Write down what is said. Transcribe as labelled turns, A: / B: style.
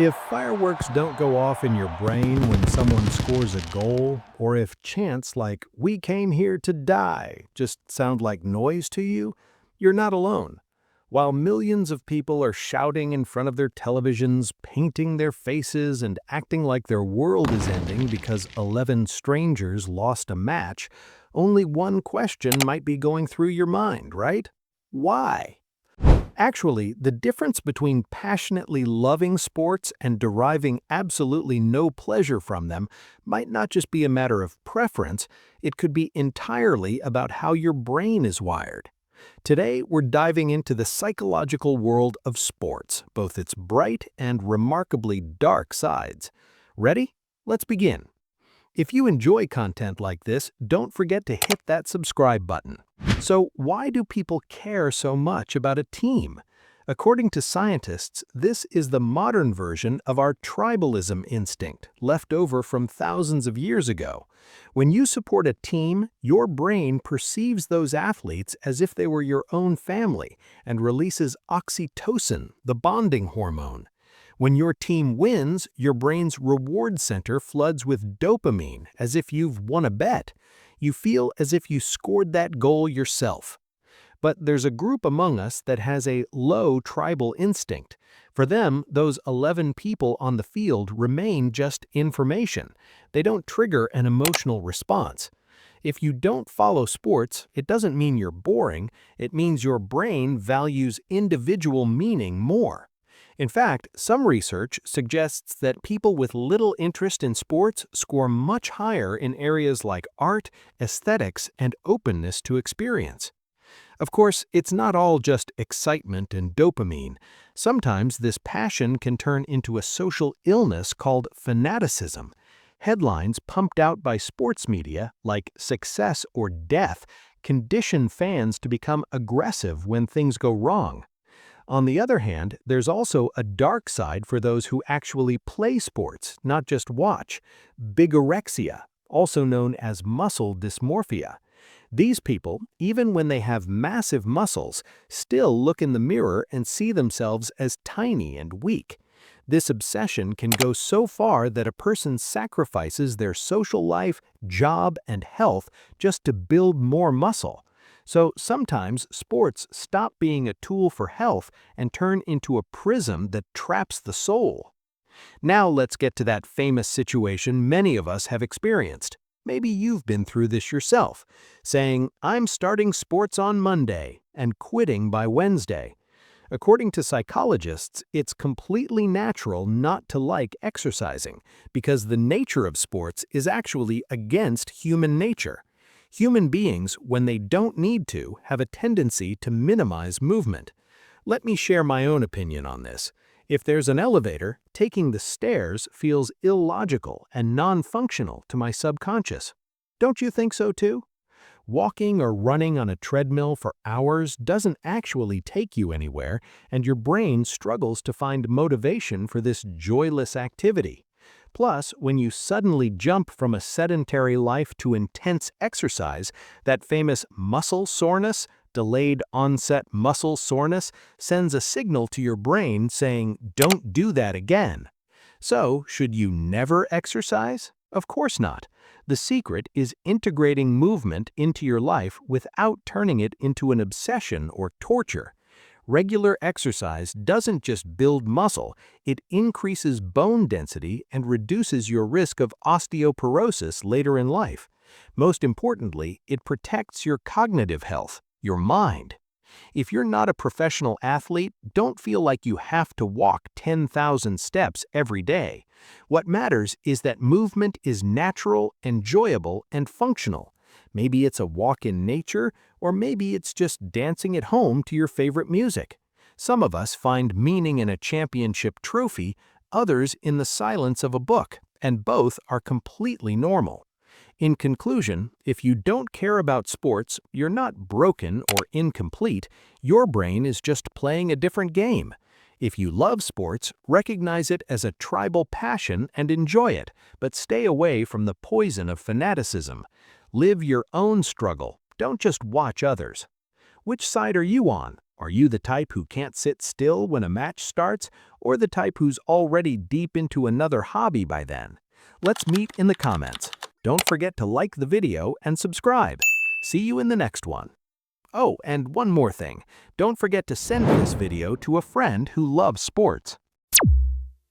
A: If fireworks don't go off in your brain when someone scores a goal, or if chants like, "We came here to die," just sound like noise to you, you're not alone. While millions of people are shouting in front of their televisions, painting their faces, and acting like their world is ending because 11 strangers lost a match, only one question might be going through your mind, right? Why? Actually, the difference between passionately loving sports and deriving absolutely no pleasure from them might not just be a matter of preference, it could be entirely about how your brain is wired. Today, we're diving into the psychological world of sports, both its bright and remarkably dark sides. Ready? Let's begin. If you enjoy content like this, don't forget to hit that subscribe button. So, why do people care so much about a team? According to scientists, this is the modern version of our tribalism instinct, left over from thousands of years ago. When you support a team, your brain perceives those athletes as if they were your own family and releases oxytocin, the bonding hormone. When your team wins, your brain's reward center floods with dopamine, as if you've won a bet. You feel as if you scored that goal yourself. But there's a group among us that has a low tribal instinct. For them, those 11 people on the field remain just information. They don't trigger an emotional response. If you don't follow sports, it doesn't mean you're boring. It means your brain values individual meaning more. In fact, some research suggests that people with little interest in sports score much higher in areas like art, aesthetics, and openness to experience. Of course, it's not all just excitement and dopamine. Sometimes this passion can turn into a social illness called fanaticism. Headlines pumped out by sports media, like "success" or "death," condition fans to become aggressive when things go wrong. On the other hand, there's also a dark side for those who actually play sports, not just watch: bigorexia, also known as muscle dysmorphia. These people, even when they have massive muscles, still look in the mirror and see themselves as tiny and weak. This obsession can go so far that a person sacrifices their social life, job, and health just to build more muscle. So sometimes sports stop being a tool for health and turn into a prism that traps the soul. Now let's get to that famous situation many of us have experienced. Maybe you've been through this yourself, saying, "I'm starting sports on Monday," and quitting by Wednesday. According to psychologists, it's completely natural not to like exercising, because the nature of sports is actually against human nature. Human beings, when they don't need to, have a tendency to minimize movement. Let me share my own opinion on this. If there's an elevator, taking the stairs feels illogical and non-functional to my subconscious. Don't you think so too? Walking or running on a treadmill for hours doesn't actually take you anywhere, and your brain struggles to find motivation for this joyless activity. Plus, when you suddenly jump from a sedentary life to intense exercise, that famous muscle soreness, delayed onset muscle soreness, sends a signal to your brain saying, "Don't do that again." So, should you never exercise? Of course not. The secret is integrating movement into your life without turning it into an obsession or torture. Regular exercise doesn't just build muscle, it increases bone density and reduces your risk of osteoporosis later in life. Most importantly, it protects your cognitive health, your mind. If you're not a professional athlete, don't feel like you have to walk 10,000 steps every day. What matters is that movement is natural, enjoyable, and functional. Maybe it's a walk in nature, or maybe it's just dancing at home to your favorite music. Some of us find meaning in a championship trophy, others in the silence of a book, and both are completely normal. In conclusion, if you don't care about sports, you're not broken or incomplete, your brain is just playing a different game. If you love sports, recognize it as a tribal passion and enjoy it, but stay away from the poison of fanaticism. Live your own struggle, don't just watch others. Which side are you on? Are you the type who can't sit still when a match starts, or the type who's already deep into another hobby by then? Let's meet in the comments. Don't forget to like the video and subscribe. See you in the next one. Oh, and one more thing. Don't forget to send this video to a friend who loves sports.